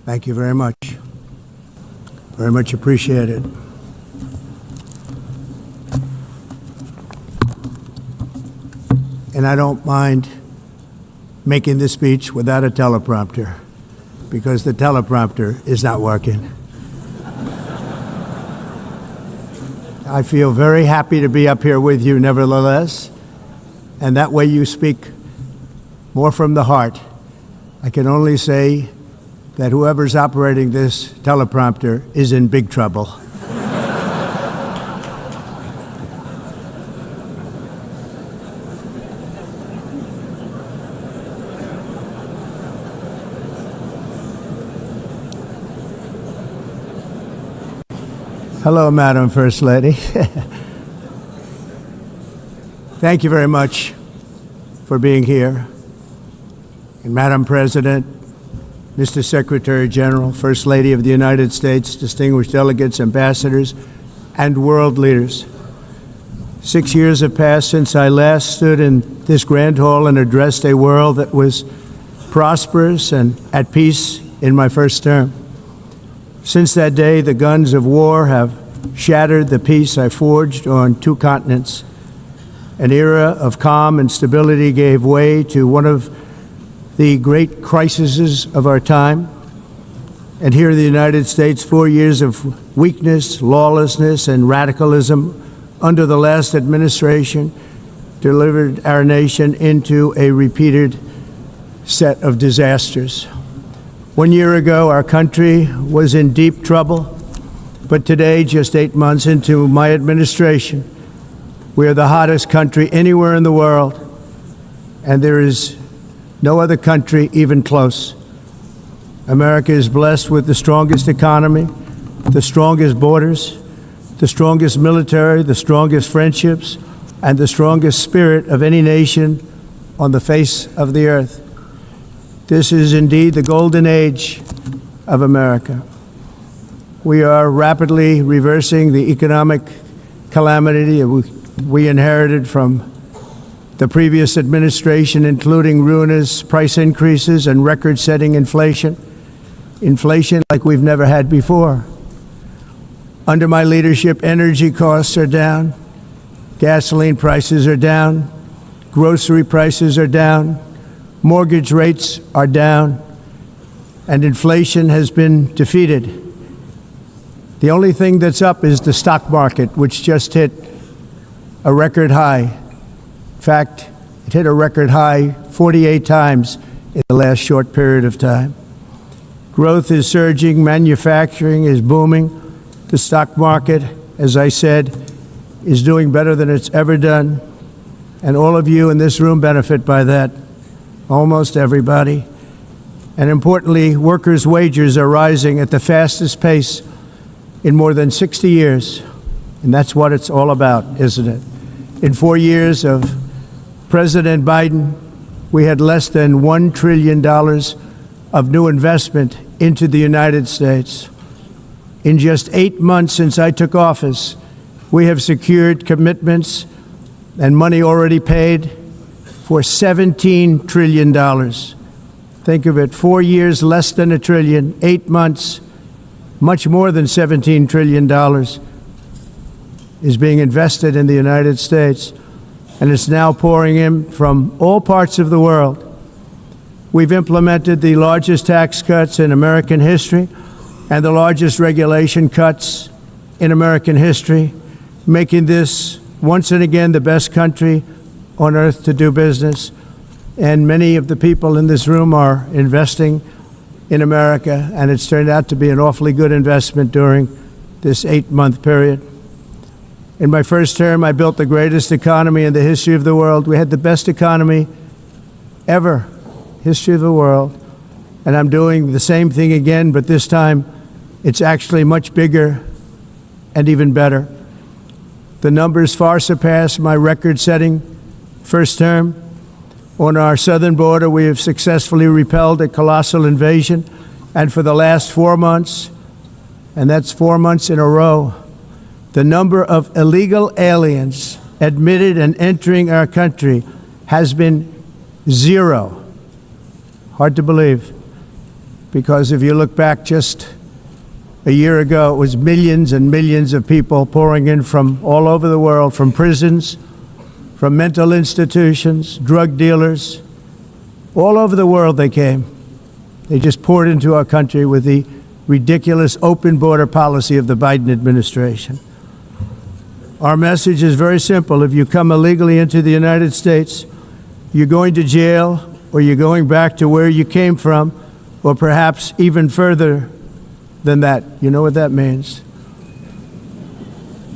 Thank you very much. Very much appreciated. And I don't mind making this speech without a teleprompter, because the teleprompter is not working. I feel very happy to be up here with you nevertheless, and that way you speak more from the heart. I can only say that whoever's operating this teleprompter is in big trouble. Hello, Madam First Lady. Thank you very much for being here. And Madam President, Mr. Secretary General, First Lady of the United States, distinguished delegates, ambassadors, and world leaders. 6 years have passed since I last stood in this grand hall and addressed a world that was prosperous and at peace in my first term. Since that day, the guns of war have shattered the peace I forged on 2 continents. An era of calm and stability gave way to one of the great crises of our time. And here in the United States, 4 years of weakness, lawlessness, and radicalism under the last administration delivered our nation into a repeated set of disasters. 1 year ago, our country was in deep trouble, but today, just 8 months into my administration, we are the hottest country anywhere in the world, and there is no other country even close. America is blessed with the strongest economy, the strongest borders, the strongest military, the strongest friendships, and the strongest spirit of any nation on the face of the earth. This is indeed the golden age of America. We are rapidly reversing the economic calamity we inherited from the previous administration, including ruinous price increases and record-setting inflation like we've never had before. Under my leadership, energy costs are down, gasoline prices are down, grocery prices are down, mortgage rates are down, and inflation has been defeated. The only thing that's up is the stock market, which just hit a record high. In fact, it hit a record high 48 times in the last short period of time. Growth is surging, manufacturing is booming. The stock market, as I said, is doing better than it's ever done. And all of you in this room benefit by that, almost everybody. And importantly, workers' wages are rising at the fastest pace in more than 60 years. And that's what it's all about, isn't it? In 4 years of President Biden, we had less than $1 trillion of new investment into the United States. In just 8 months since I took office, we have secured commitments and money already paid for $17 trillion. Think of it, 4 years, less than $1 trillion, 8 months, much more than $17 trillion is being invested in the United States, and it's now pouring in from all parts of the world. We've implemented the largest tax cuts in American history and the largest regulation cuts in American history, making this once and again the best country on earth to do business. And many of the people in this room are investing in America, and it's turned out to be an awfully good investment during this 8-month period. In my first term, I built the greatest economy in the history of the world. We had the best economy ever, history of the world. And I'm doing the same thing again, but this time it's actually much bigger and even better. The numbers far surpass my record-setting first term. On our southern border, we have successfully repelled a colossal invasion. And for the last 4 months, and that's 4 months in a row, the number of illegal aliens admitted and entering our country has been 0. Hard to believe. because if you look back just a year ago, it was millions and millions of people pouring in from all over the world, from prisons, from mental institutions, drug dealers. All over the world they came. They just poured into our country with the ridiculous open border policy of the Biden administration. Our message is very simple. If you come illegally into the United States, you're going to jail, or you're going back to where you came from, or perhaps even further than that. You know what that means.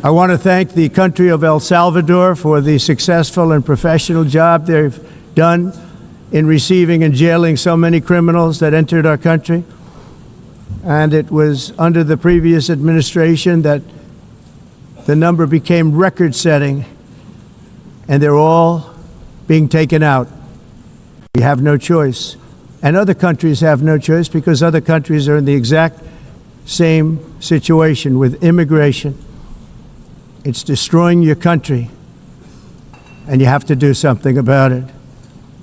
I want to thank the country of El Salvador for the successful and professional job they've done in receiving and jailing so many criminals that entered our country. And it was under the previous administration that the number became record-setting, and they're all being taken out. We have no choice. And other countries have no choice, because other countries are in the exact same situation with immigration. It's destroying your country, and you have to do something about it.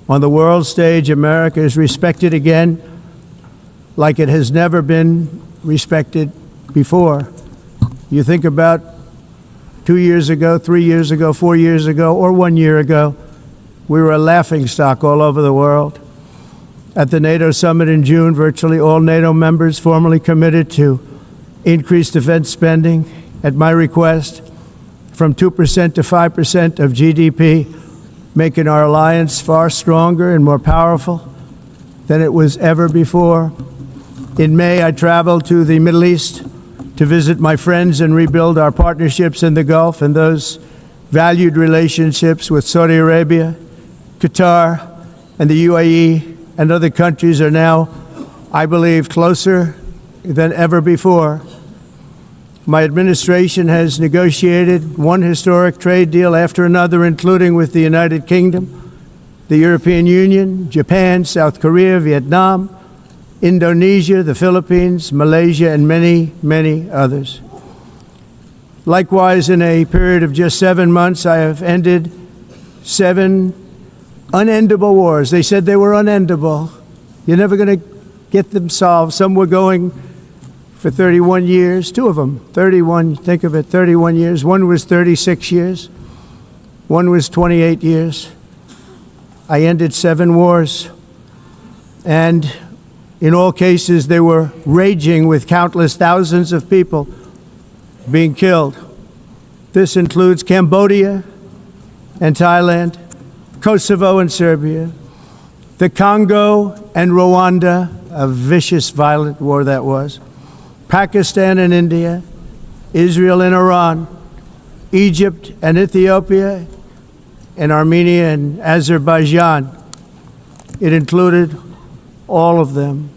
On the world stage, America is respected again like it has never been respected before. You think about 2 years ago, 3 years ago, 4 years ago, or 1 year ago, we were a laughingstock all over the world. At the NATO summit in June, virtually all NATO members formally committed to increase defense spending at my request from 2% to 5% of GDP, making our alliance far stronger and more powerful than it was ever before. In May, I traveled to the Middle East to visit my friends and rebuild our partnerships in the Gulf and those valued relationships with Saudi Arabia, Qatar, and the UAE and other countries are now, I believe, closer than ever before. My administration has negotiated one historic trade deal after another, including with the United Kingdom, the European Union, Japan, South Korea, Vietnam, Indonesia, the Philippines, Malaysia, and many, many others. Likewise, in a period of just 7 months, I have ended 7 unendable wars. They said they were unendable. You're never going to get them solved. Some were going for 31 years, 2 of them, 31, think of it, 31 years. One was 36 years. One was 28 years. I ended 7 wars. And in all cases, they were raging with countless thousands of people being killed. This includes Cambodia and Thailand, Kosovo and Serbia, the Congo and Rwanda, a vicious, violent war that was, Pakistan and India, Israel and Iran, Egypt and Ethiopia, and Armenia and Azerbaijan. It included all of them.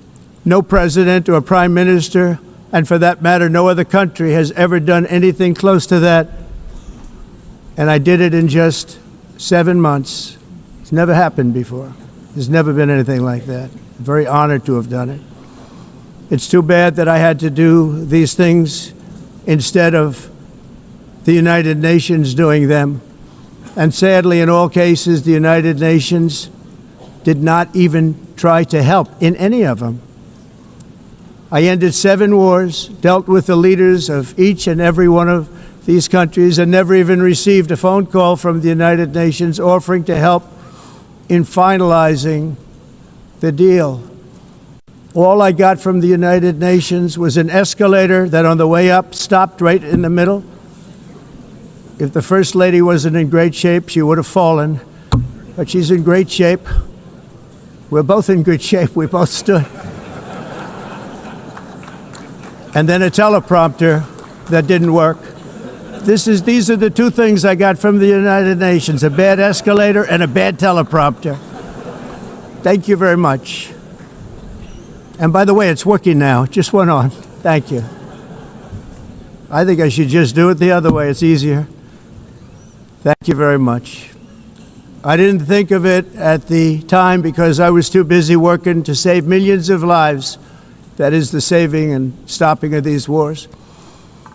No president or prime minister, and for that matter, no other country has ever done anything close to that. And I did it in just 7 months. It's never happened before. There's never been anything like that. I'm very honored to have done it. It's too bad that I had to do these things instead of the United Nations doing them. And sadly, in all cases, the United Nations did not even try to help in any of them. I ended 7 wars, dealt with the leaders of each and every one of these countries, and never even received a phone call from the United Nations offering to help in finalizing the deal. All I got from the United Nations was an escalator that on the way up stopped right in the middle. If the First Lady wasn't in great shape, she would have fallen, but she's in great shape. We're both in good shape. We both stood. And then a teleprompter that didn't work. These are the 2 things I got from the United Nations, a bad escalator and a bad teleprompter. Thank you very much. And by the way, it's working now. It just went on. Thank you. I think I should just do it the other way. It's easier. Thank you very much. I didn't think of it at the time because I was too busy working to save millions of lives. That is the saving and stopping of these wars.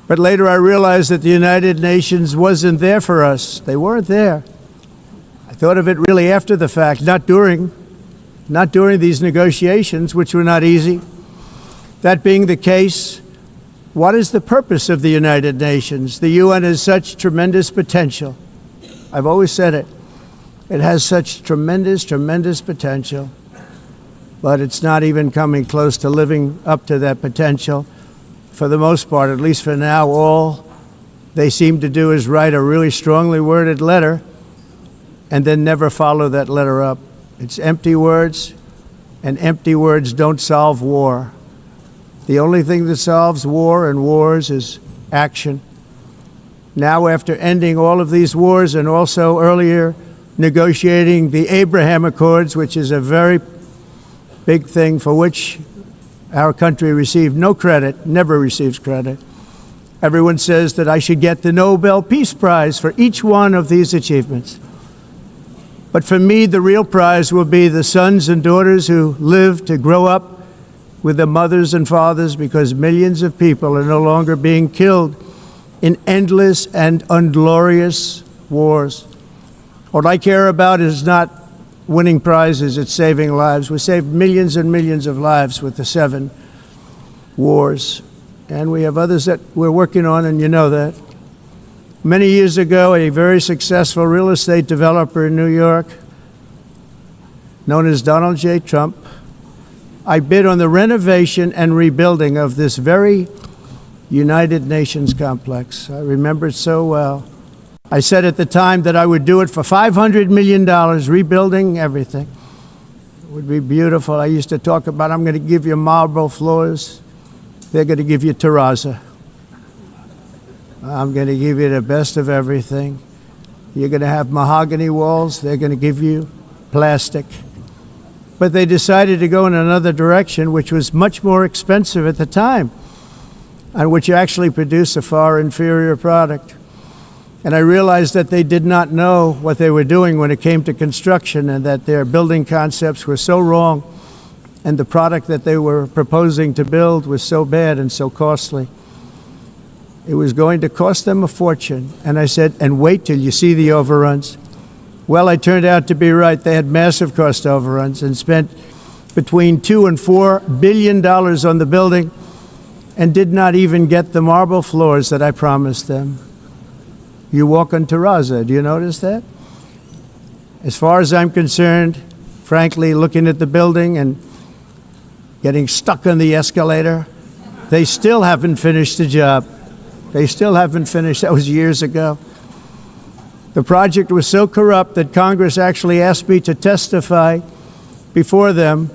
But later I realized that the United Nations wasn't there for us. They weren't there. I thought of it really after the fact, not during these negotiations, which were not easy. That being the case, what is the purpose of the United Nations? The UN has such tremendous potential. I've always said it. It has such tremendous, tremendous potential, but it's not even coming close to living up to that potential. For the most part, at least for now, all they seem to do is write a really strongly worded letter and then never follow that letter up. It's empty words, and empty words don't solve war. The only thing that solves war and wars is action. Now, after ending all of these wars and also earlier negotiating the Abraham Accords, which is a very big thing for which our country received no credit, never receives credit. Everyone says that I should get the Nobel Peace Prize for each one of these achievements. But for me, the real prize will be the sons and daughters who live to grow up with the mothers and fathers, because millions of people are no longer being killed in endless and unglorious wars. What I care about is not winning prizes, it's saving lives. We saved millions and millions of lives with the 7 wars. And we have others that we're working on, and you know that. Many years ago, a very successful real estate developer in New York, known as Donald J. Trump, I bid on the renovation and rebuilding of this very United Nations complex. I remember it so well. I said at the time that I would do it for $500 million, rebuilding everything. It would be beautiful. I used to talk about, I'm going to give you marble floors. They're going to give you terrazzo. I'm going to give you the best of everything. You're going to have mahogany walls. They're going to give you plastic. But they decided to go in another direction, which was much more expensive at the time, and which actually produced a far inferior product. And I realized that they did not know what they were doing when it came to construction, and that their building concepts were so wrong, and the product that they were proposing to build was so bad and so costly. It was going to cost them a fortune. And I said, and wait till you see the overruns. Well, I turned out to be right. They had massive cost overruns and spent between $2 and $4 billion on the building and did not even get the marble floors that I promised them. You walk on terrazzo. Do you notice that? As far as I'm concerned, frankly, looking at the building and getting stuck on the escalator, they still haven't finished the job. They still haven't finished. That was years ago. The project was so corrupt that Congress actually asked me to testify before them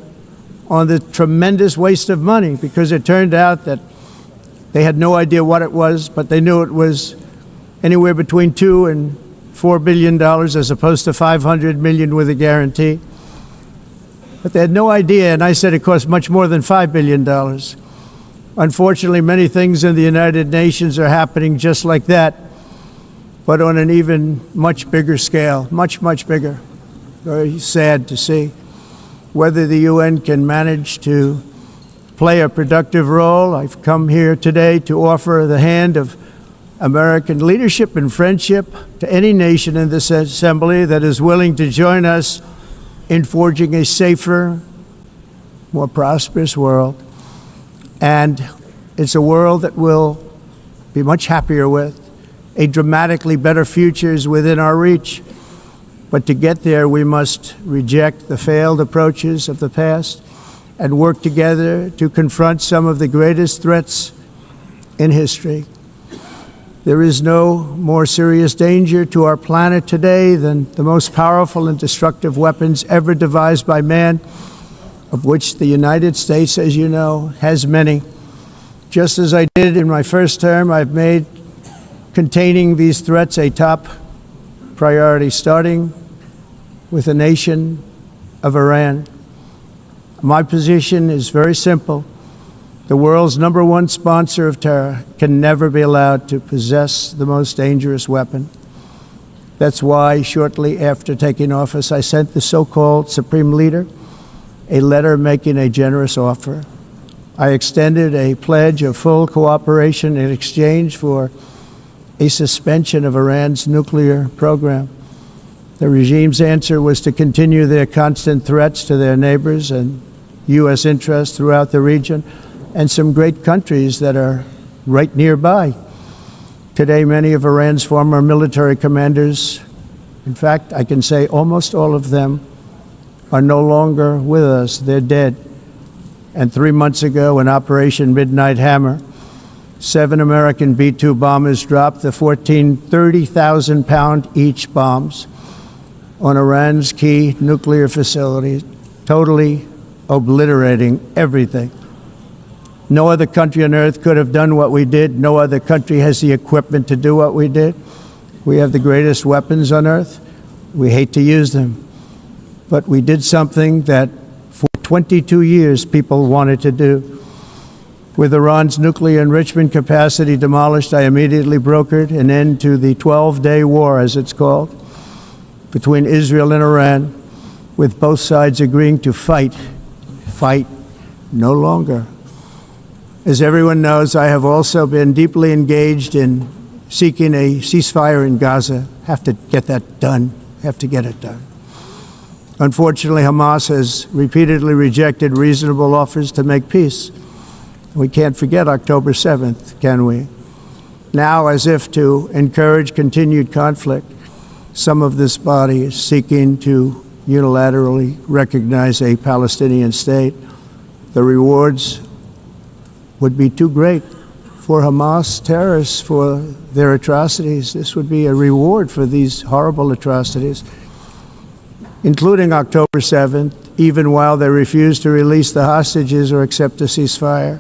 on the tremendous waste of money, because it turned out that they had no idea what it was, but they knew it was anywhere between $2 and $4 billion as opposed to $500 million with a guarantee. But they had no idea, and I said it cost much more than $5 billion. Unfortunately, many things in the United Nations are happening just like that, but on an even much bigger scale, much, much bigger. Very sad to see. Whether the UN can manage to play a productive role, I've come here today to offer the hand of American leadership and friendship to any nation in this assembly that is willing to join us in forging a safer, more prosperous world. And it's a world that we'll be much happier with. A dramatically better future is within our reach. But to get there, we must reject the failed approaches of the past and work together to confront some of the greatest threats in history. There is no more serious danger to our planet today than the most powerful and destructive weapons ever devised by man, of which the United States, as you know, has many. Just as I did in my first term, I've made containing these threats a top priority, starting with the nation of Iran. My position is very simple. The world's #1 sponsor of terror can never be allowed to possess the most dangerous weapon. That's why shortly after taking office, I sent the so-called Supreme Leader a letter making a generous offer. I extended a pledge of full cooperation in exchange for a suspension of Iran's nuclear program. The regime's answer was to continue their constant threats to their neighbors and U.S. interests throughout the region, and some great countries that are right nearby. Today, many of Iran's former military commanders, in fact, I can say almost all of them, are no longer with us. They're dead. And 3 months ago, in Operation Midnight Hammer, 7 American B-2 bombers dropped the 14 30,000-pound each bombs on Iran's key nuclear facilities, totally obliterating everything. No other country on earth could have done what we did. No other country has the equipment to do what we did. We have the greatest weapons on earth. We hate to use them. But we did something that for 22 years people wanted to do. With Iran's nuclear enrichment capacity demolished, I immediately brokered an end to the 12-day war, as it's called, between Israel and Iran, with both sides agreeing to fight no longer. As everyone knows, I have also been deeply engaged in seeking a ceasefire in Gaza. Have to get that done. Have to get it done. Unfortunately, Hamas has repeatedly rejected reasonable offers to make peace. We can't forget October 7th, can we? Now, as if to encourage continued conflict, some of this body is seeking to unilaterally recognize a Palestinian state. The rewards would be too great for Hamas terrorists for their atrocities. This would be a reward for these horrible atrocities, including October 7th, even while they refuse to release the hostages or accept a ceasefire.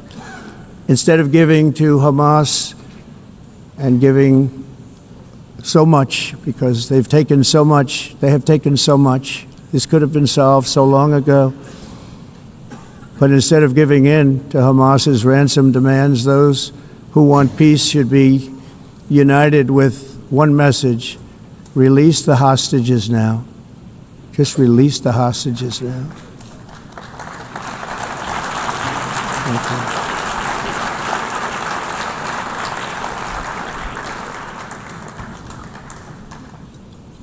Instead of giving to Hamas and giving so much, because they've taken so much, they have taken so much. This could have been solved so long ago. But instead of giving in to Hamas's ransom demands, those who want peace should be united with one message: release the hostages now. Just release the hostages now. Thank you.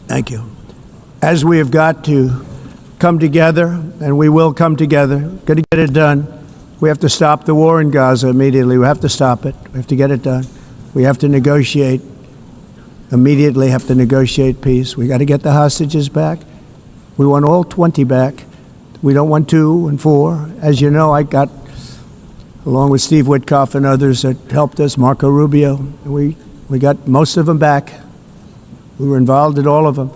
Thank you. As we have got to come together, and we will come together, got to get it done. We have to stop the war in Gaza immediately. We have to stop it. We have to get it done. We have to negotiate, immediately have to negotiate peace. We got to get the hostages back. We want all 20 back. We don't want 2 and 4. As you know, I got, along with Steve Witkoff and others that helped us, Marco Rubio, we got most of them back. We were involved in all of them.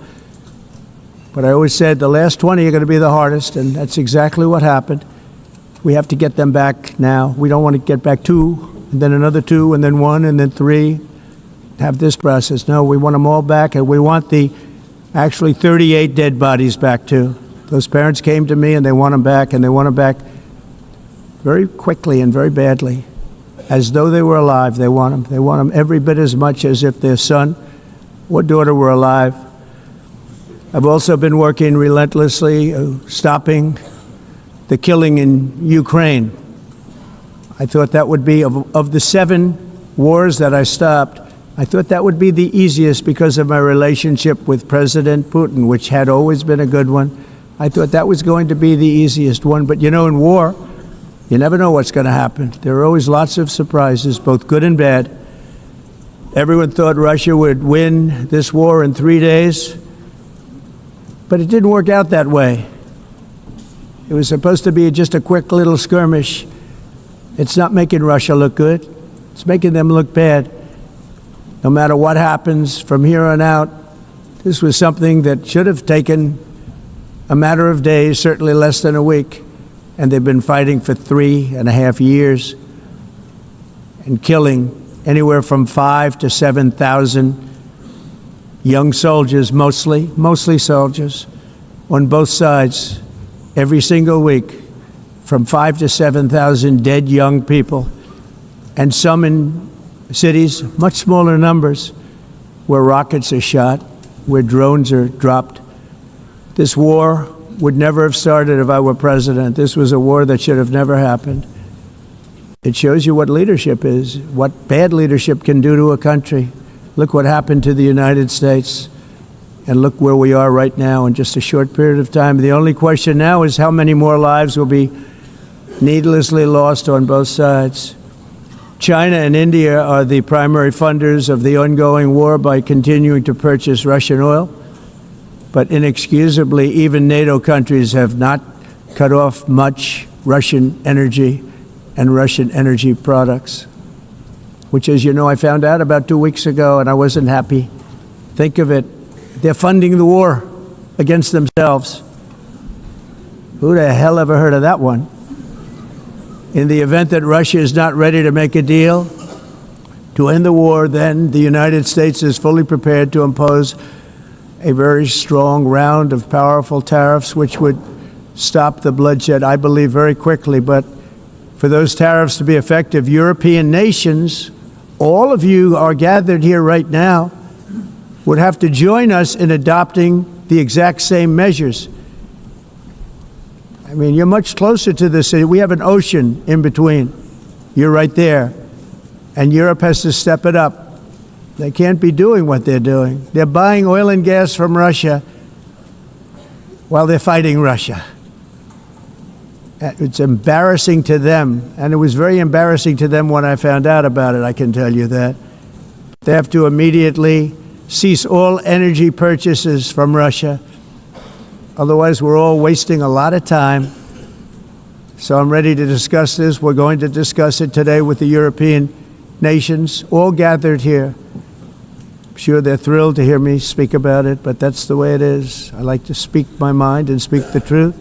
But I always said the last 20 are going to be the hardest, and that's exactly what happened. We have to get them back now. We don't want to get back 2, and then another 2, and then 1, and then 3. Have this process. No, we want them all back, and we want the actually 38 dead bodies back too. Those parents came to me, and they want them back, and they want them back very quickly and very badly, as though they were alive. They want them. They want them every bit as much as if their son or daughter were alive. I've also been working relentlessly, stopping the killing in Ukraine. I thought that would be, of the 7 wars that I stopped, I thought that would be the easiest because of my relationship with President Putin, which had always been a good one. I thought that was going to be the easiest one. But you know, in war, you never know what's going to happen. There are always lots of surprises, both good and bad. Everyone thought Russia would win this war in 3 days. But it didn't work out that way. It was supposed to be just a quick little skirmish. It's not making Russia look good. It's making them look bad. No matter what happens from here on out, this was something that should have taken a matter of days, certainly less than a week. And they've been fighting for 3.5 years and killing anywhere from 5,000 to 7,000 young soldiers, mostly soldiers, on both sides, every single week, from 5,000 to 7,000 dead young people, and some in cities, much smaller numbers, where rockets are shot, where drones are dropped. This war would never have started if I were president. This was a war that should have never happened. It shows you what leadership is, what bad leadership can do to a country. Look what happened to the United States, and look where we are right now in just a short period of time. The only question now is how many more lives will be needlessly lost on both sides. China and India are the primary funders of the ongoing war by continuing to purchase Russian oil. But inexcusably, even NATO countries have not cut off much Russian energy and Russian energy products, which, as you know, I found out about 2 weeks ago, and I wasn't happy. Think of it. They're funding the war against themselves. Who the hell ever heard of that one? In the event that Russia is not ready to make a deal to end the war, then the United States is fully prepared to impose a very strong round of powerful tariffs, which would stop the bloodshed, I believe, very quickly. But for those tariffs to be effective, European nations, all of you are gathered here right now, would have to join us in adopting the exact same measures. I mean, you're much closer to this. We have an ocean in between. You're right there. And Europe has to step it up. They can't be doing what they're doing. They're buying oil and gas from Russia while they're fighting Russia. It's embarrassing to them, and it was very embarrassing to them when I found out about it, I can tell you that. They have to immediately cease all energy purchases from Russia. Otherwise, we're all wasting a lot of time. So I'm ready to discuss this. We're going to discuss it today with the European nations, all gathered here. I'm sure they're thrilled to hear me speak about it, but that's the way it is. I like to speak my mind and speak the truth.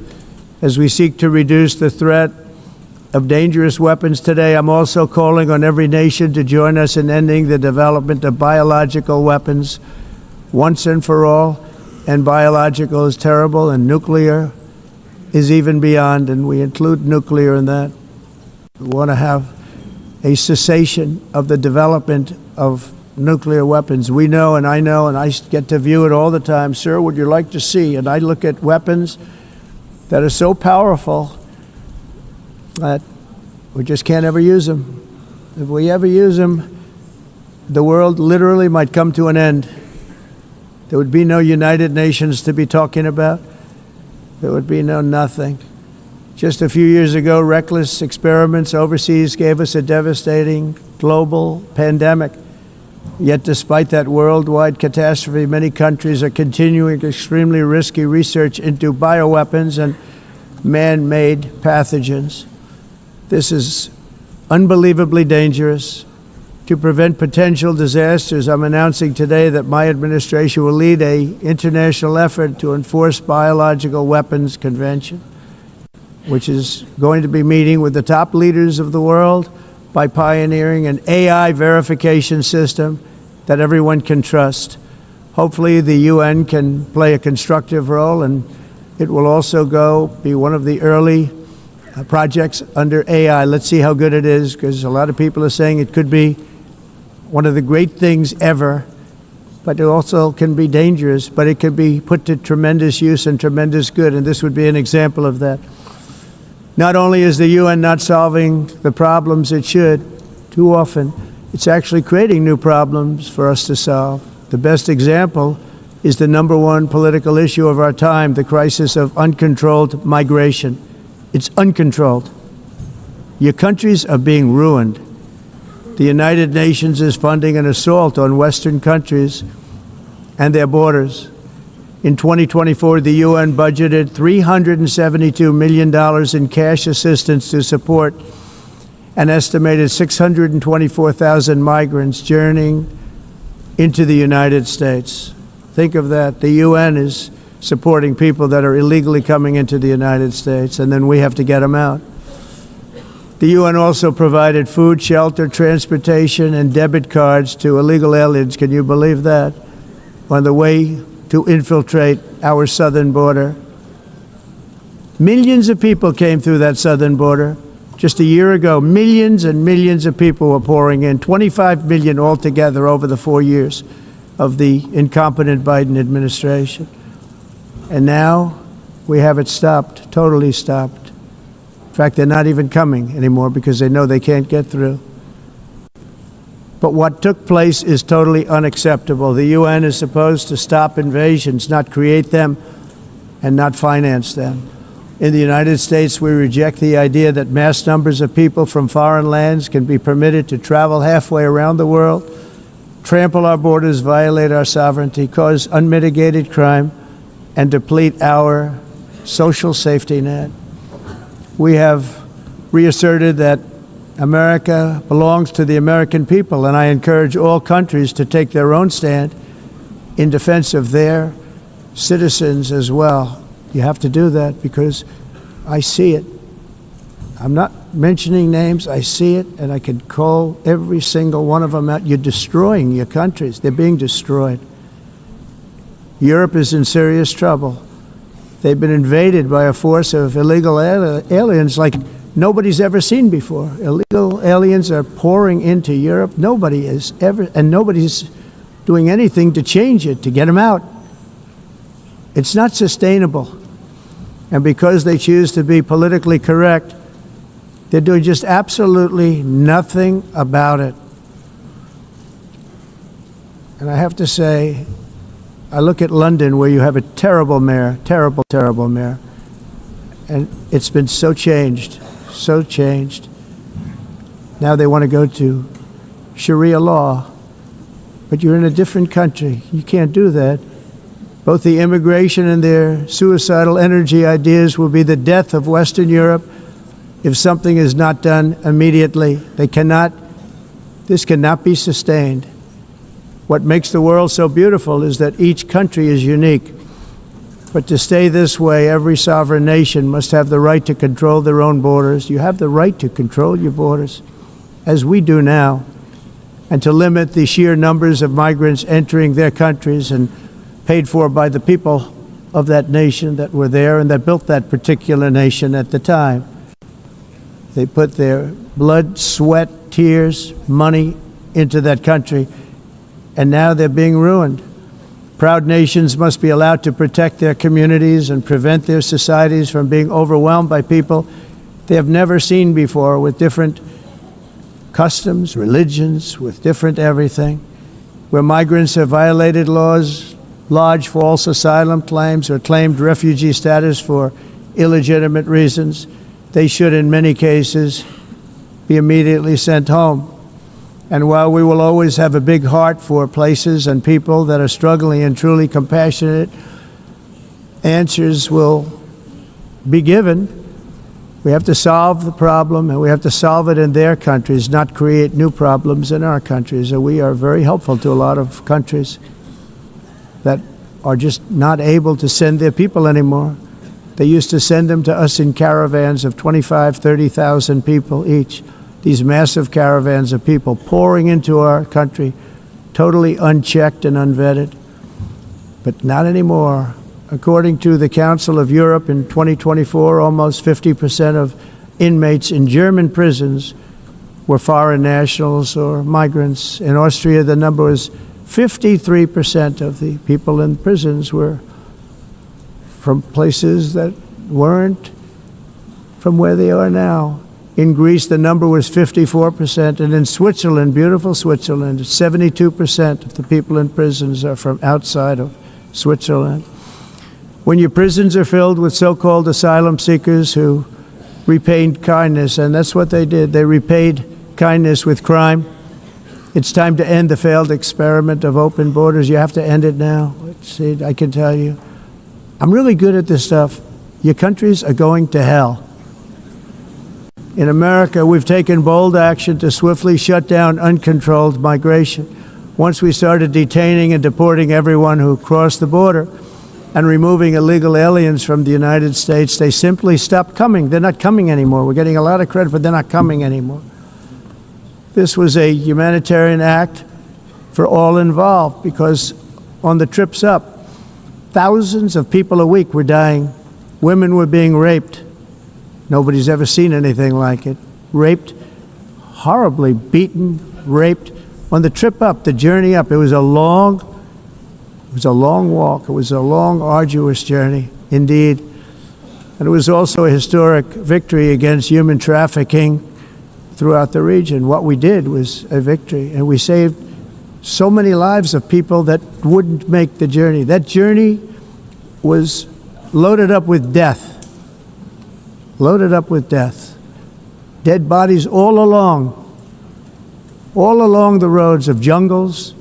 As we seek to reduce the threat of dangerous weapons today, I'm also calling on every nation to join us in ending the development of biological weapons once and for all. And biological is terrible, and nuclear is even beyond, and we include nuclear in that. We want to have a cessation of the development of nuclear weapons. We know, and I get to view it all the time. Sir, would you like to see? And I look at weapons that are so powerful that we just can't ever use them. If we ever use them, the world literally might come to an end. There would be no United Nations to be talking about. There would be no nothing. Just a few years ago, reckless experiments overseas gave us a devastating global pandemic. Yet despite that worldwide catastrophe, many countries are continuing extremely risky research into bioweapons and man-made pathogens. This is unbelievably dangerous. To prevent potential disasters, I'm announcing today that my administration will lead an international effort to enforce biological weapons convention, which is going to be meeting with the top leaders of the world by pioneering an AI verification system that everyone can trust. Hopefully the UN can play a constructive role, and it will also be one of the early projects under AI. Let's see how good it is, because a lot of people are saying it could be one of the great things ever, but it also can be dangerous, but it can be put to tremendous use and tremendous good, and this would be an example of that. Not only is the UN not solving the problems it should, too often, it's actually creating new problems for us to solve. The best example is the number one political issue of our time, the crisis of uncontrolled migration. It's uncontrolled. Your countries are being ruined. The United Nations is funding an assault on Western countries and their borders. In 2024, the UN budgeted $372 million in cash assistance to support an estimated 624,000 migrants journeying into the United States. Think of that. The UN is supporting people that are illegally coming into the United States, and then we have to get them out. The UN also provided food, shelter, transportation, and debit cards to illegal aliens. Can you believe that? On the way to infiltrate our southern border. Millions of people came through that southern border. Just a year ago, millions and millions of people were pouring in, 25 million altogether over the 4 years of the incompetent Biden administration. And now we have it stopped, totally stopped. In fact, they're not even coming anymore because they know they can't get through. But what took place is totally unacceptable. The UN is supposed to stop invasions, not create them and not finance them. In the United States, we reject the idea that mass numbers of people from foreign lands can be permitted to travel halfway around the world, trample our borders, violate our sovereignty, cause unmitigated crime, and deplete our social safety net. We have reasserted that America belongs to the American people, and I encourage all countries to take their own stand in defense of their citizens as well. You have to do that because I see it. I'm not mentioning names. I see it, and I can call every single one of them out. You're destroying your countries. They're being destroyed. Europe is in serious trouble. They've been invaded by a force of illegal aliens like nobody's ever seen before. Illegal aliens are pouring into Europe. Nobody is ever, and nobody's doing anything to change it, to get them out. It's not sustainable. And because they choose to be politically correct, they're doing just absolutely nothing about it. And I have to say, I look at London, where you have a terrible mayor, terrible, terrible mayor, and it's been so changed, so changed. Now they want to go to Sharia law, but you're in a different country. You can't do that. Both the immigration and their suicidal energy ideas will be the death of Western Europe if something is not done immediately. This cannot be sustained. What makes the world so beautiful is that each country is unique. But to stay this way, every sovereign nation must have the right to control their own borders. You have the right to control your borders, as we do now, and to limit the sheer numbers of migrants entering their countries and paid for by the people of that nation that were there and that built that particular nation at the time. They put their blood, sweat, tears, money into that country, and now they're being ruined. Proud nations must be allowed to protect their communities and prevent their societies from being overwhelmed by people they have never seen before, with different customs, religions, with different everything. Where migrants have violated laws, lodged false asylum claims, or claimed refugee status for illegitimate reasons, they should, in many cases, be immediately sent home. And while we will always have a big heart for places and people that are struggling and truly compassionate, answers will be given. We have to solve the problem, and we have to solve it in their countries, not create new problems in our countries. And we are very helpful to a lot of countries that are just not able to send their people anymore. They used to send them to us in caravans of 25,000, 30,000 people each. These massive caravans of people pouring into our country, totally unchecked and unvetted. But not anymore. According to the Council of Europe, in 2024, almost 50% of inmates in German prisons were foreign nationals or migrants. In Austria, the number was 53% of the people in prisons were from places that weren't from where they are now. In Greece, the number was 54%, and in Switzerland, beautiful Switzerland, 72% of the people in prisons are from outside of Switzerland. When your prisons are filled with so-called asylum seekers who repaid kindness, and that's what they did, they repaid kindness with crime. It's time to end the failed experiment of open borders. You have to end it now. See, I can tell you, I'm really good at this stuff. Your countries are going to hell. In America, we've taken bold action to swiftly shut down uncontrolled migration. Once we started detaining and deporting everyone who crossed the border and removing illegal aliens from the United States, they simply stopped coming. They're not coming anymore. We're getting a lot of credit, but they're not coming anymore. This was a humanitarian act for all involved, because on the trips up, thousands of people a week were dying. Women were being raped. Nobody's ever seen anything like it. Raped, horribly beaten, raped. On the trip up, the journey up, it was a long walk. It was a long, arduous journey, indeed. And it was also a historic victory against human trafficking throughout the region. What we did was a victory, and we saved so many lives of people that wouldn't make the journey. That journey was loaded up with death. loaded up with death. Dead bodies all along the roads of jungles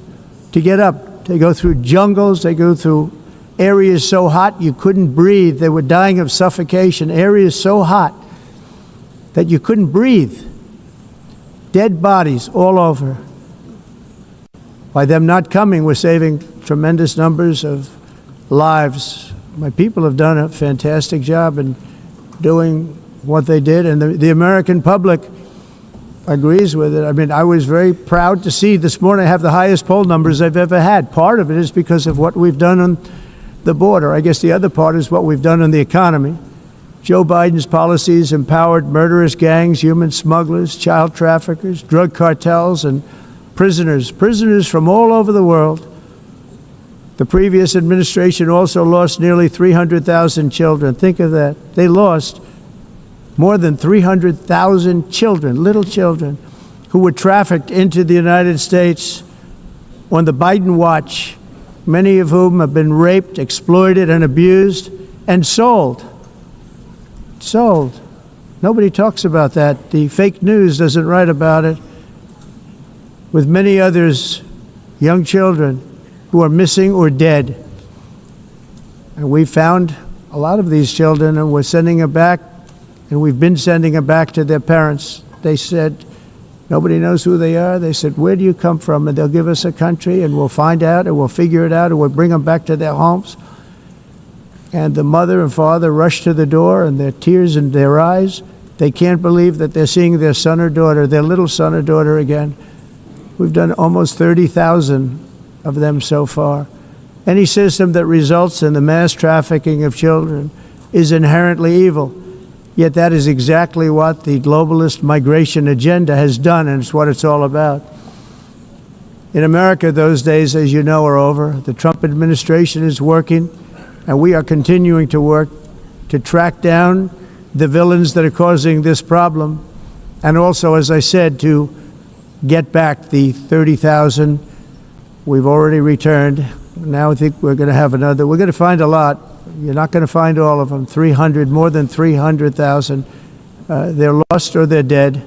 to get up. They go through jungles, they go through areas so hot you couldn't breathe. They were dying of suffocation, areas so hot that you couldn't breathe. Dead bodies all over. By them not coming, we're saving tremendous numbers of lives. My people have done a fantastic job in doing what they did, and the American public agrees with it. I mean, I was very proud to see this morning I have the highest poll numbers I've ever had. Part of it is because of what we've done on the border. I guess the other part is what we've done on the economy. Joe Biden's policies empowered murderous gangs, human smugglers, child traffickers, drug cartels, and prisoners from all over the world. The previous administration also lost nearly 300,000 children. Think of that. They lost more than 300,000 children, little children, who were trafficked into the United States on the Biden watch, many of whom have been raped, exploited, and abused, and sold. Sold. Nobody talks about that. The fake news doesn't write about it. With many others, young children who are missing or dead. And we found a lot of these children, and we're sending them back, and we've been sending them back to their parents. They said, nobody knows who they are. They said, where do you come from? And they'll give us a country, and we'll find out, and we'll figure it out, and we'll bring them back to their homes. And the mother and father rush to the door, and their tears in their eyes. They can't believe that they're seeing their son or daughter, their little son or daughter again. We've done almost 30,000 of them so far. Any system that results in the mass trafficking of children is inherently evil. Yet that is exactly what the globalist migration agenda has done, and it's what it's all about. In America, those days, as you know, are over. The Trump administration is working, and we are continuing to work to track down the villains that are causing this problem, and also, as I said, to get back the 30,000 we've already returned. Now I think we're going to have another. We're going to find a lot. You're not going to find all of them. 300, more than 300,000. They're lost or they're dead.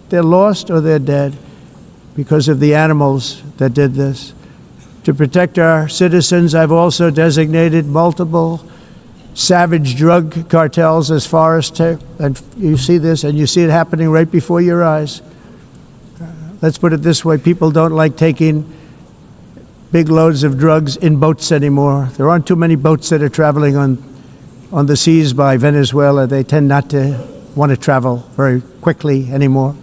They're lost or they're dead because of the animals that did this. To protect our citizens, I've also designated multiple savage drug cartels as far as and you see this, and you see it happening right before your eyes. Let's put it this way, people don't like taking big loads of drugs in boats anymore. There aren't too many boats that are traveling on the seas by Venezuela. They tend not to want to travel very quickly anymore.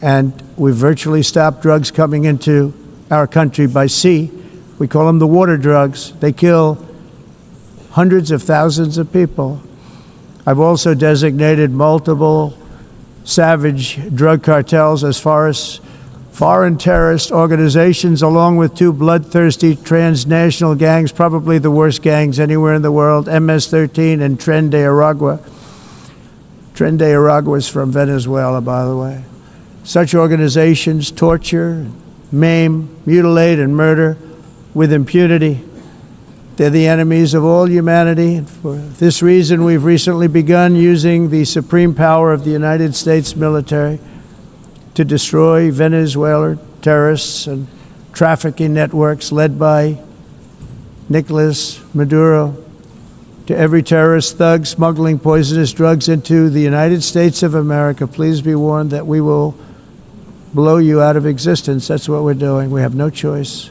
And we've virtually stopped drugs coming into our country by sea. We call them the water drugs. They kill hundreds of thousands of people. I've also designated multiple savage drug cartels as far as foreign terrorist organizations, along with two bloodthirsty transnational gangs, probably the worst gangs anywhere in the world, MS-13 and Tren de Aragua. Tren de Aragua is from Venezuela, by the way. Such organizations torture, maim, mutilate, and murder with impunity. They're the enemies of all humanity. And for this reason, we've recently begun using the supreme power of the United States military to destroy Venezuelan terrorists and trafficking networks led by Nicolas Maduro. To every terrorist thug smuggling poisonous drugs into the United States of America, please be warned that we will blow you out of existence. That's what we're doing. We have no choice.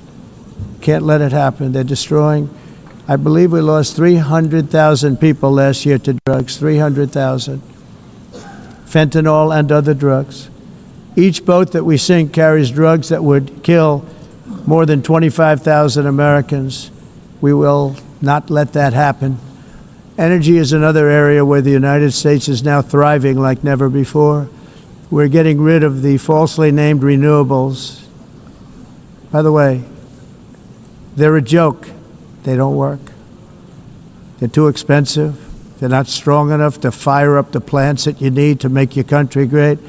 Can't let it happen. They're destroying. I believe we lost 300,000 people last year to drugs, 300,000. Fentanyl and other drugs. Each boat that we sink carries drugs that would kill more than 25,000 Americans. We will not let that happen. Energy is another area where the United States is now thriving like never before. We're getting rid of the falsely named renewables. By the way, they're a joke. They don't work. They're too expensive. They're not strong enough to fire up the plants that you need to make your country great.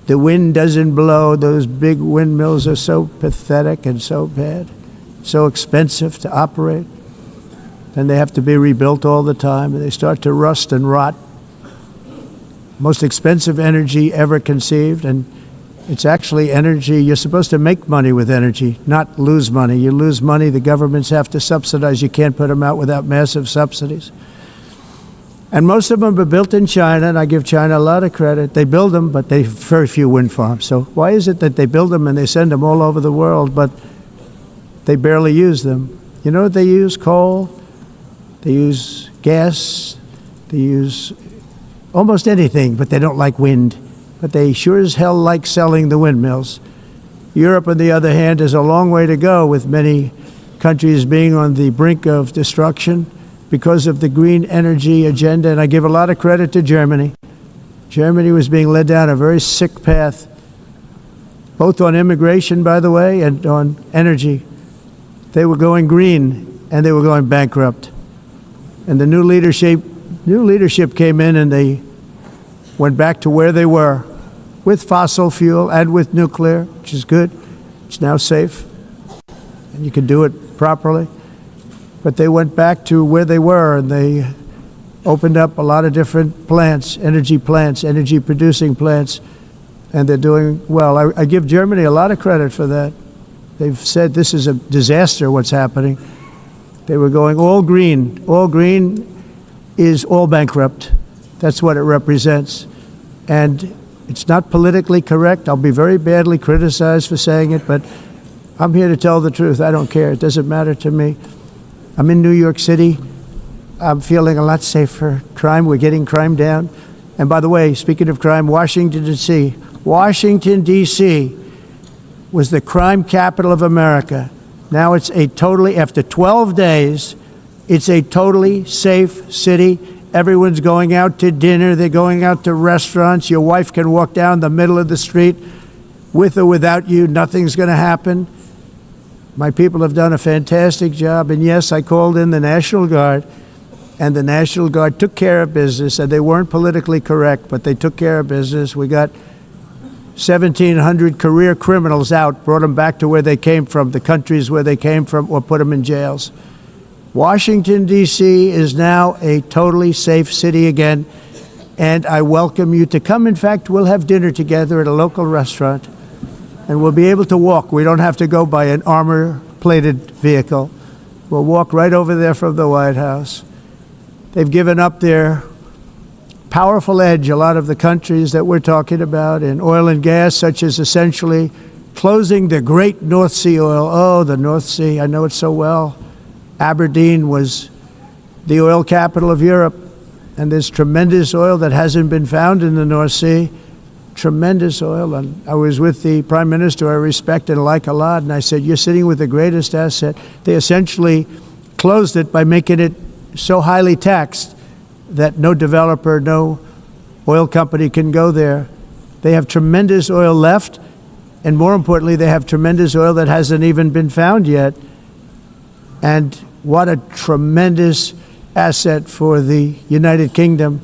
The wind doesn't blow. Those big windmills are so pathetic and so bad, so expensive to operate. And they have to be rebuilt all the time, and they start to rust and rot. most expensive energy ever conceived, and it's actually energy. You're supposed to make money with energy, not lose money. You lose money, the governments have to subsidize. You can't put them out without massive subsidies. And most of them are built in China, and I give China a lot of credit. They build them, but they have very few wind farms. So why is it that they build them and they send them all over the world, but they barely use them? You know what they use? Coal. They use gas. They use almost anything, but they don't like wind. But they sure as hell like selling the windmills. Europe, on the other hand, has a long way to go, with many countries being on the brink of destruction because of the green energy agenda. And I give a lot of credit to Germany. Germany was being led down a very sick path, both on immigration, by the way, and on energy. They were going green, and they were going bankrupt. And the new leadership came in, and they went back to where they were, with fossil fuel and with nuclear, which is good. It's now safe, and you can do it properly. But they went back to where they were, and they opened up a lot of different plants, energy-producing plants, and they're doing well. I give Germany a lot of credit for that. They've said this is a disaster, what's happening. They were going all green. All green is all bankrupt. That's what it represents. And it's not politically correct. I'll be very badly criticized for saying it, but I'm here to tell the truth. I don't care. It doesn't matter to me. I'm in New York City. I'm feeling a lot safer. Crime, we're getting crime down. And by the way, speaking of crime, Washington, D.C. Washington, D.C. was the crime capital of America. Now it's after 12 days, it's a totally safe city. Everyone's going out to dinner. They're going out to restaurants. Your wife can walk down the middle of the street with or without you. Nothing's going to happen. My people have done a fantastic job. And yes, I called in the National Guard, and the National Guard took care of business. And they weren't politically correct, but they took care of business. We got 1,700 career criminals out, brought them back to where they came from, the countries where they came from, or put them in jails. Washington, D.C. is now a totally safe city again, and I welcome you to come. In fact, we'll have dinner together at a local restaurant, and we'll be able to walk. We don't have to go by an armor-plated vehicle. We'll walk right over there from the White House. They've given up their powerful edge, a lot of the countries that we're talking about, in oil and gas, such as essentially closing the great North Sea oil. Oh, the North Sea, I know it so well. Aberdeen was the oil capital of Europe, and there's tremendous oil that hasn't been found in the North Sea. Tremendous oil. And I was with the Prime Minister I respect and like a lot, and I said, you're sitting with the greatest asset. They essentially closed it by making it so highly taxed that no developer, no oil company can go there. They have tremendous oil left, and more importantly, they have tremendous oil that hasn't even been found yet. And what a tremendous asset for the United Kingdom.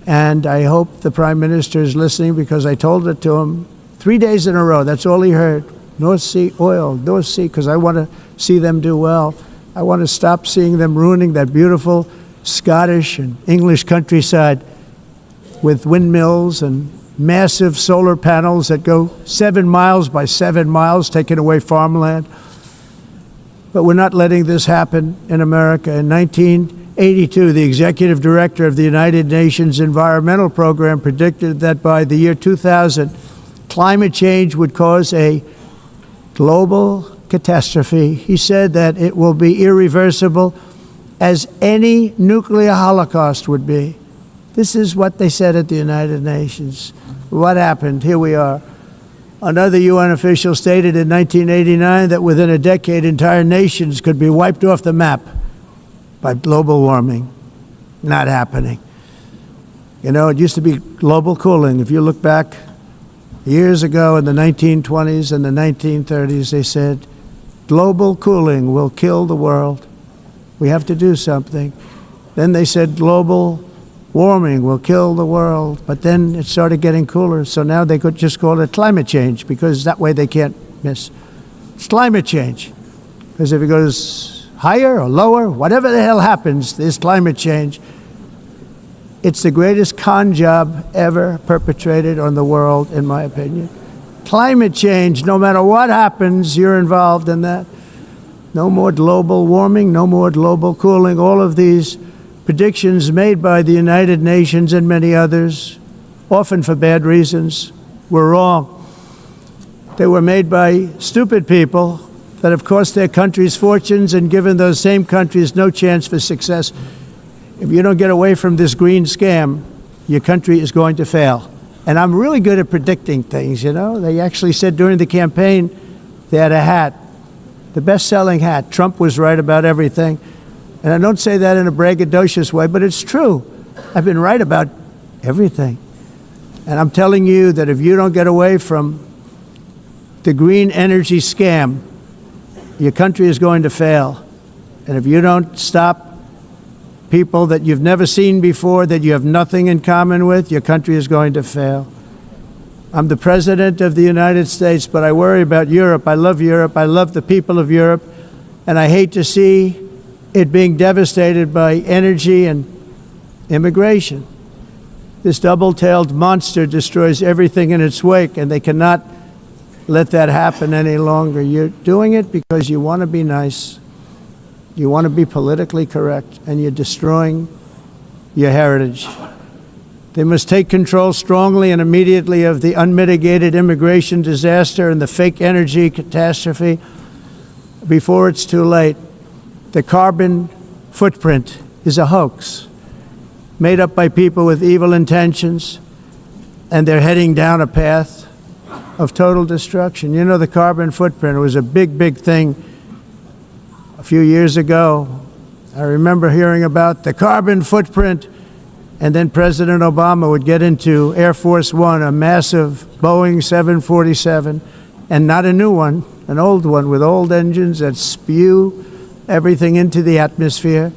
And I hope the Prime Minister is listening, because I told it to him 3 days in a row. That's all he heard. North Sea oil, North Sea, because I want to see them do well. I want to stop seeing them ruining that beautiful Scottish and English countryside with windmills and massive solar panels that go 7 miles by 7 miles, taking away farmland. But we're not letting this happen in America. In 1982, the executive director of the United Nations Environmental Program predicted that by the year 2000, climate change would cause a global catastrophe. He said that it will be irreversible, as any nuclear holocaust would be. This is what they said at the United Nations. What happened? Here we are. Another UN official stated in 1989 that within a decade, entire nations could be wiped off the map by global warming. Not happening. You know, it used to be global cooling. If you look back years ago in the 1920s and the 1930s, they said, global cooling will kill the world. We have to do something. Then they said global warming will kill the world, but then it started getting cooler, so now they could just call it climate change, because that way they can't miss. It's climate change, because if it goes higher or lower, whatever the hell happens, there's climate change. It's the greatest con job ever perpetrated on the world, in my opinion. Climate change, no matter what happens, you're involved in that. No more global warming, no more global cooling. All of these predictions made by the United Nations and many others, often for bad reasons, were wrong. They were made by stupid people that have cost their countries fortunes and given those same countries no chance for success. If you don't get away from this green scam, your country is going to fail. And I'm really good at predicting things, you know. They actually said during the campaign they had a hat, the best-selling hat. Trump was right about everything. And I don't say that in a braggadocious way, but it's true. I've been right about everything. And I'm telling you that if you don't get away from the green energy scam, your country is going to fail. And if you don't stop people that you've never seen before, that you have nothing in common with, your country is going to fail. I'm the President of the United States, but I worry about Europe. I love Europe. I love the people of Europe. And I hate to see it being devastated by energy and immigration. This double-tailed monster destroys everything in its wake, and they cannot let that happen any longer. You're doing it because you want to be nice. You want to be politically correct, and you're destroying your heritage. They must take control strongly and immediately of the unmitigated immigration disaster and the fake energy catastrophe before it's too late. The carbon footprint is a hoax made up by people with evil intentions, and they're heading down a path of total destruction. You know, the carbon footprint was a big, big thing a few years ago. I remember hearing about the carbon footprint, and then President Obama would get into Air Force One, a massive Boeing 747, and not a new one, an old one with old engines that spew everything into the atmosphere.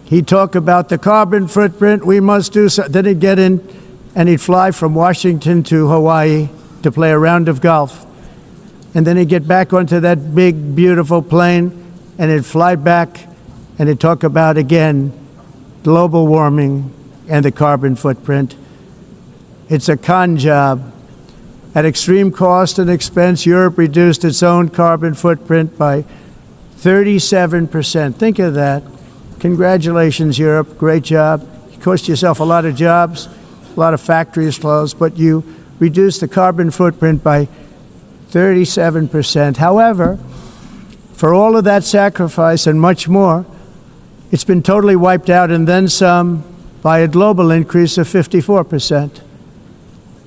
He'd talk about the carbon footprint, we must do so. Then he'd get in and he'd fly from Washington to Hawaii to play a round of golf. And then he'd get back onto that big, beautiful plane and he'd fly back and he'd talk about, again, global warming and the carbon footprint. It's a con job. At extreme cost and expense, Europe reduced its own carbon footprint by 37%. Think of that. Congratulations, Europe. Great job. You cost yourself a lot of jobs, a lot of factories closed, but you reduced the carbon footprint by 37%. However, for all of that sacrifice and much more, it's been totally wiped out and then some by a global increase of 54%.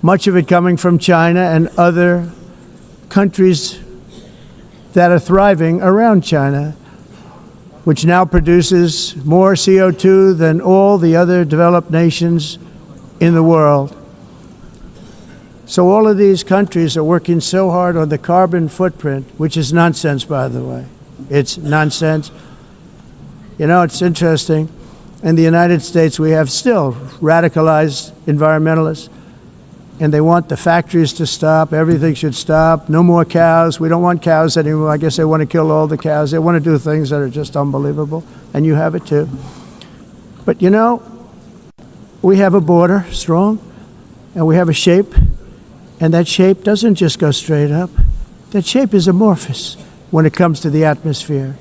Much of it coming from China and other countries that are thriving around China, which now produces more CO2 than all the other developed nations in the world. So all of these countries are working so hard on the carbon footprint, which is nonsense, by the way. It's nonsense. You know, it's interesting. In the United States, we have still radicalized environmentalists, and they want the factories to stop. Everything should stop. No more cows. We don't want cows anymore. I guess they want to kill all the cows. They want to do things that are just unbelievable, and you have it too. But you know, we have a border, strong, and we have a shape, and that shape doesn't just go straight up. That shape is amorphous when it comes to the atmosphere.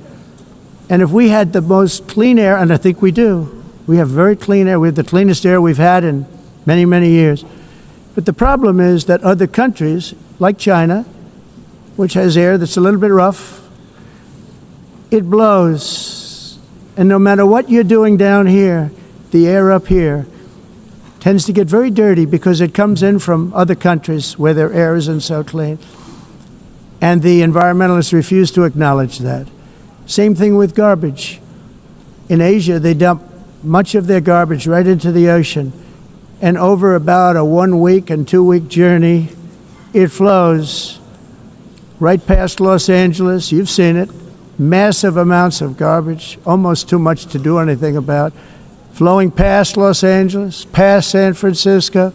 And if we had the most clean air, and I think we do, we have very clean air. We have the cleanest air we've had in many, many years. But the problem is that other countries, like China, which has air that's a little bit rough, it blows. And no matter what you're doing down here, the air up here tends to get very dirty because it comes in from other countries where their air isn't so clean. And the environmentalists refuse to acknowledge that. Same thing with garbage. In Asia, they dump much of their garbage right into the ocean. And over about a 1 week and 2 week journey, it flows right past Los Angeles. You've seen it. Massive amounts of garbage, almost too much to do anything about, flowing past Los Angeles, past San Francisco,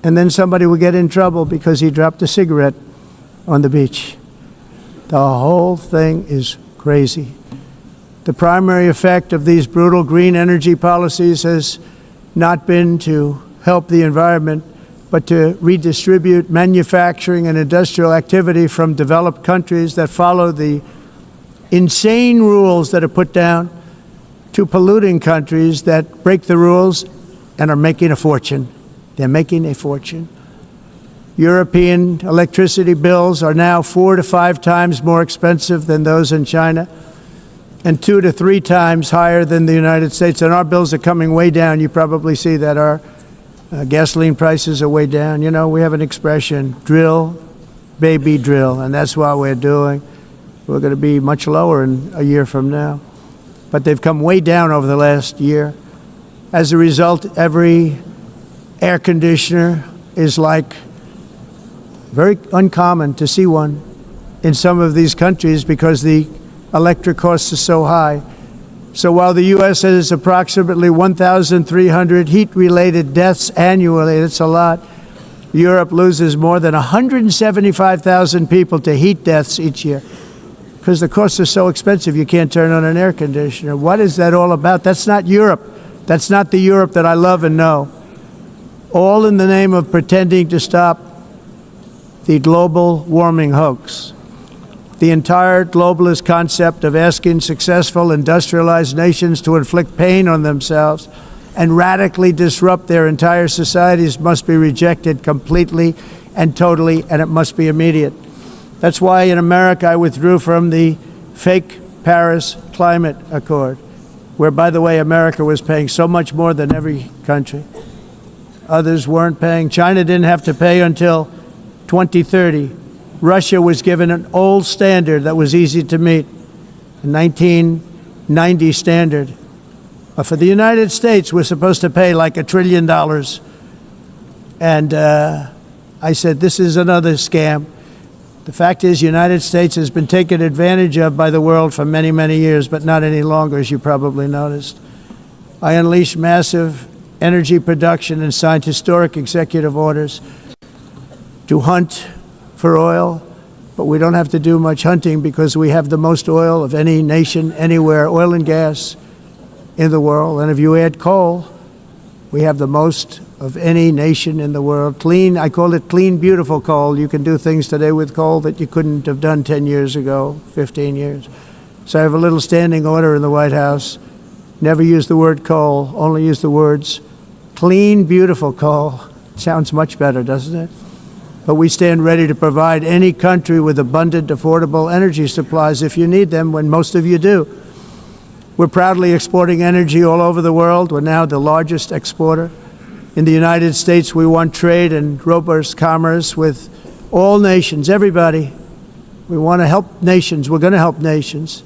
and then somebody will get in trouble because he dropped a cigarette on the beach. The whole thing is crazy. The primary effect of these brutal green energy policies has not been to help the environment, but to redistribute manufacturing and industrial activity from developed countries that follow the insane rules that are put down to polluting countries that break the rules and are making a fortune. They're making a fortune. European electricity bills are now 4 to 5 times more expensive than those in China, and 2 to 3 times higher than the United States. And our bills are coming way down. You probably see that our gasoline prices are way down. You know, we have an expression, drill, baby, drill, and that's what we're doing. We're going to be much lower in a year from now. But they've come way down over the last year. As a result, every air conditioner is like very uncommon to see one in some of these countries because the electric costs are so high. So while the U.S. has approximately 1,300 heat-related deaths annually, that's a lot, Europe loses more than 175,000 people to heat deaths each year because the costs are so expensive you can't turn on an air conditioner. What is that all about? That's not Europe. That's not the Europe that I love and know. All in the name of pretending to stop the global warming hoax. The entire globalist concept of asking successful industrialized nations to inflict pain on themselves and radically disrupt their entire societies must be rejected completely and totally, and it must be immediate. That's why in America I withdrew from the fake Paris Climate Accord, where, by the way, America was paying so much more than every country. Others weren't paying. China didn't have to pay until 2030. Russia was given an old standard that was easy to meet, a 1990 standard. But for the United States, we're supposed to pay like $1 trillion. And I said, this is another scam. The fact is, the United States has been taken advantage of by the world for many, many years, but not any longer, as you probably noticed. I unleashed massive energy production and signed historic executive orders to hunt for oil, but we don't have to do much hunting because we have the most oil of any nation anywhere, oil and gas in the world. And if you add coal, we have the most of any nation in the world. Clean, I call it clean, beautiful coal. You can do things today with coal that you couldn't have done 10 years ago, 15 years. So I have a little standing order in the White House. Never use the word coal, only use the words clean, beautiful coal. Sounds much better, doesn't it? But we stand ready to provide any country with abundant, affordable energy supplies if you need them, when most of you do. We're proudly exporting energy all over the world. We're now the largest exporter. In the United States, we want trade and robust commerce with all nations, everybody. We want to help nations. We're going to help nations.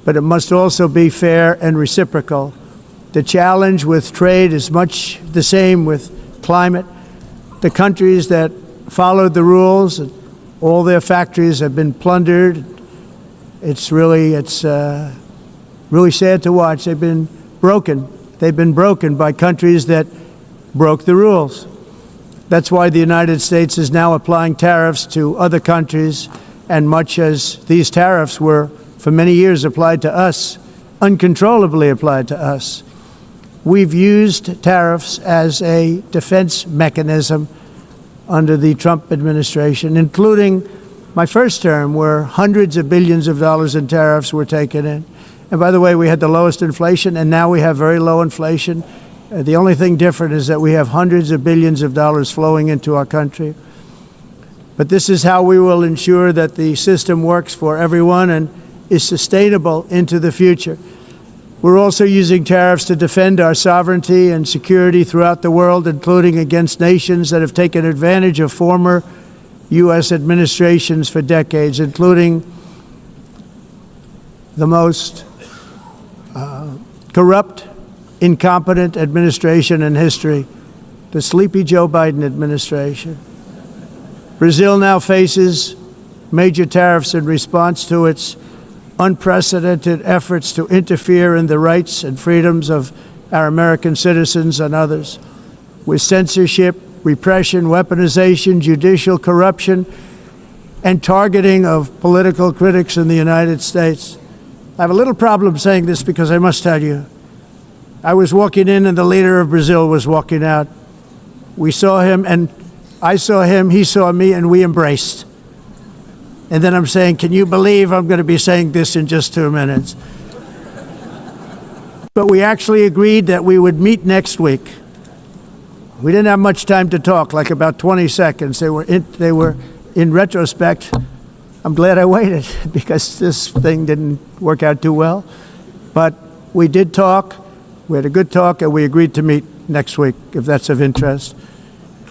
But it must also be fair and reciprocal. The challenge with trade is much the same with climate. The countries that followed the rules, all their factories have been plundered. It's really sad to watch. They've been broken. They've been broken by countries that broke the rules. That's why the United States is now applying tariffs to other countries, and much as these tariffs were for many years applied to us, uncontrollably applied to us. We've used tariffs as a defense mechanism under the Trump administration, including my first term, where hundreds of billions of dollars in tariffs were taken in. And by the way, we had the lowest inflation, and now we have very low inflation. The only thing different is that we have hundreds of billions of dollars flowing into our country. But this is how we will ensure that the system works for everyone and is sustainable into the future. We're also using tariffs to defend our sovereignty and security throughout the world, including against nations that have taken advantage of former U.S. administrations for decades, including the most corrupt, incompetent administration in history, the sleepy Joe Biden administration. Brazil now faces major tariffs in response to its unprecedented efforts to interfere in the rights and freedoms of our American citizens and others, with censorship, repression, weaponization, judicial corruption, and targeting of political critics in the United States. I have a little problem saying this because I must tell you, I was walking in and the leader of Brazil was walking out. We saw him and I saw him, he saw me, and we embraced. And then I'm saying, can you believe I'm going to be saying this in just 2 minutes? But we actually agreed that we would meet next week. We didn't have much time to talk, like about 20 seconds. They were in retrospect, I'm glad I waited because this thing didn't work out too well. But we did talk, we had a good talk, and we agreed to meet next week, if that's of interest.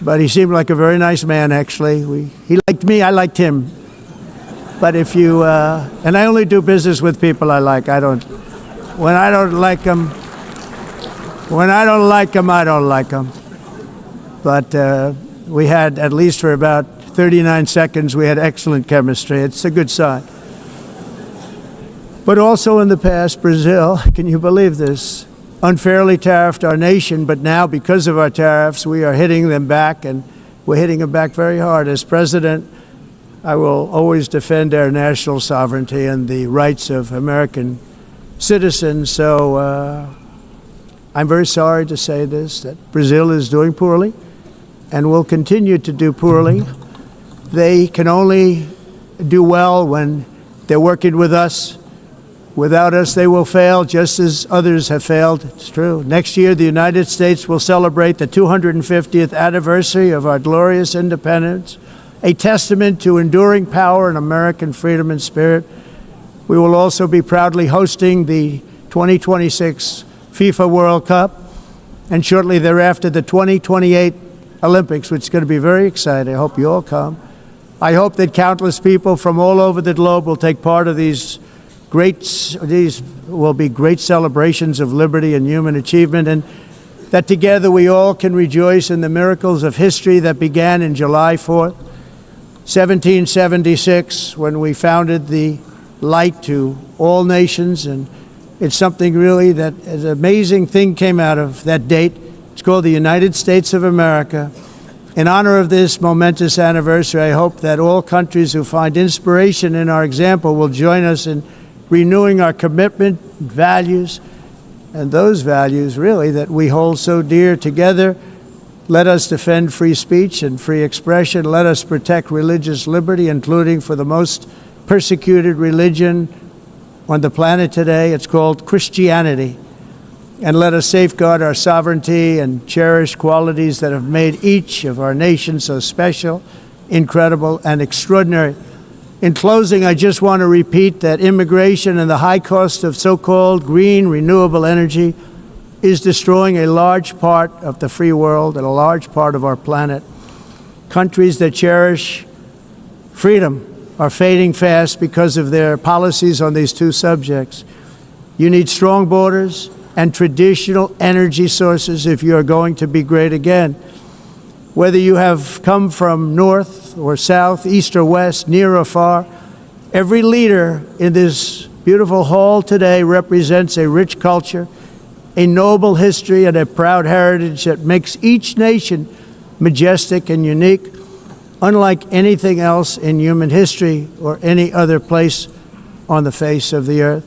But he seemed like a very nice man, actually. He liked me, I liked him. But if you, and I only do business with people I like. When I don't like them, I don't like them. But we had, at least for about 39 seconds, we had excellent chemistry. It's a good sign. But also in the past, Brazil, can you believe this, unfairly tariffed our nation, but now because of our tariffs, we are hitting them back, and we're hitting them back very hard. As president, I will always defend our national sovereignty and the rights of American citizens. So I'm very sorry to say this, that Brazil is doing poorly and will continue to do poorly. They can only do well when they're working with us. Without us, they will fail, just as others have failed. It's true. Next year, the United States will celebrate the 250th anniversary of our glorious independence, a testament to enduring power and American freedom and spirit. We will also be proudly hosting the 2026 FIFA World Cup, and shortly thereafter, the 2028 Olympics, which is going to be very exciting. I hope you all come. I hope that countless people from all over the globe will take part of these will be great celebrations of liberty and human achievement, and that together we all can rejoice in the miracles of history that began in July 4th, 1776, when we founded the light to all nations. And it's something really that an amazing thing came out of that date. It's called the United States of America. In honor of this momentous anniversary, I hope that all countries who find inspiration in our example will join us in renewing our commitment, values, and those values really that we hold so dear. Together, let us defend free speech and free expression. Let us protect religious liberty, including for the most persecuted religion on the planet today. It's called Christianity. And let us safeguard our sovereignty and cherish qualities that have made each of our nations so special, incredible, and extraordinary. In closing, I just want to repeat that immigration and the high cost of so-called green renewable energy is destroying a large part of the free world and a large part of our planet. Countries that cherish freedom are fading fast because of their policies on these two subjects. You need strong borders and traditional energy sources if you are going to be great again. Whether you have come from north or south, east or west, near or far, every leader in this beautiful hall today represents a rich culture, a noble history, and a proud heritage that makes each nation majestic and unique, unlike anything else in human history or any other place on the face of the earth.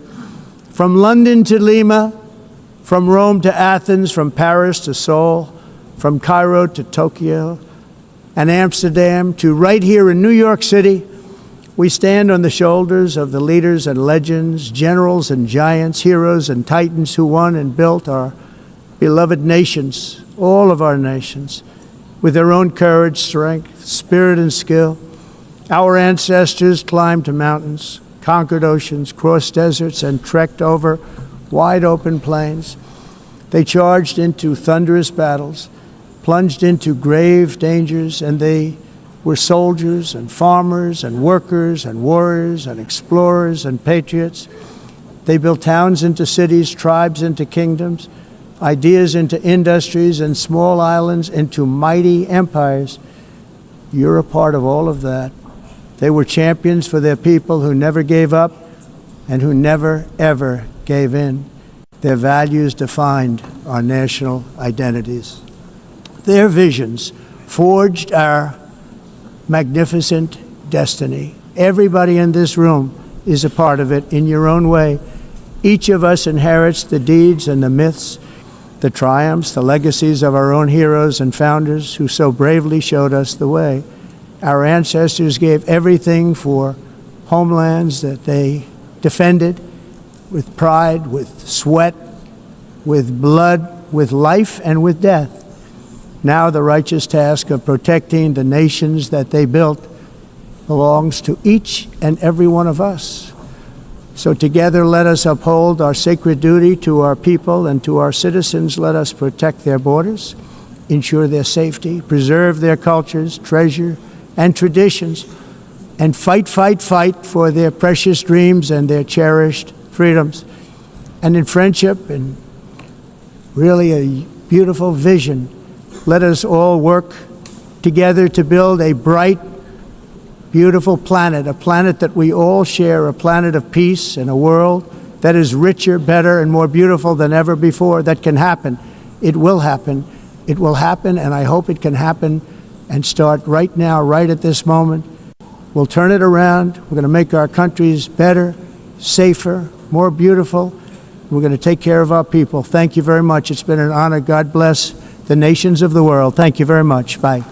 From London to Lima, from Rome to Athens, from Paris to Seoul, from Cairo to Tokyo and Amsterdam to right here in New York City, we stand on the shoulders of the leaders and legends, generals and giants, heroes and titans who won and built our beloved nations, all of our nations, with their own courage, strength, spirit, and skill. Our ancestors climbed mountains, conquered oceans, crossed deserts, and trekked over wide open plains. They charged into thunderous battles, plunged into grave dangers, and they were soldiers and farmers and workers and warriors and explorers and patriots. They built towns into cities, tribes into kingdoms, ideas into industries, and small islands into mighty empires. You're a part of all of that. They were champions for their people who never gave up and who never, ever gave in. Their values defined our national identities. Their visions forged our magnificent destiny. Everybody in this room is a part of it in your own way. Each of us inherits the deeds and the myths the triumphs, the legacies of our own heroes and founders who so bravely showed us the way. Our ancestors gave everything for homelands that they defended with pride, with sweat, with blood, with life, and with death. Now the righteous task of protecting the nations that they built belongs to each and every one of us. So together let us uphold our sacred duty to our people and to our citizens. Let us protect their borders, ensure their safety, preserve their cultures, treasure, and traditions, and fight for their precious dreams and their cherished freedoms. And in friendship and really a beautiful vision, let us all work together to build a bright, beautiful planet, a planet that we all share, a planet of peace and a world that is richer, better, and more beautiful than ever before. That can happen. It will happen. It will happen, and I hope it can happen and start right now, right at this moment. We'll turn it around. We're going to make our countries better, safer, more beautiful. We're going to take care of our people. Thank you very much. It's been an honor. God bless the nations of the world. Thank you very much. Bye.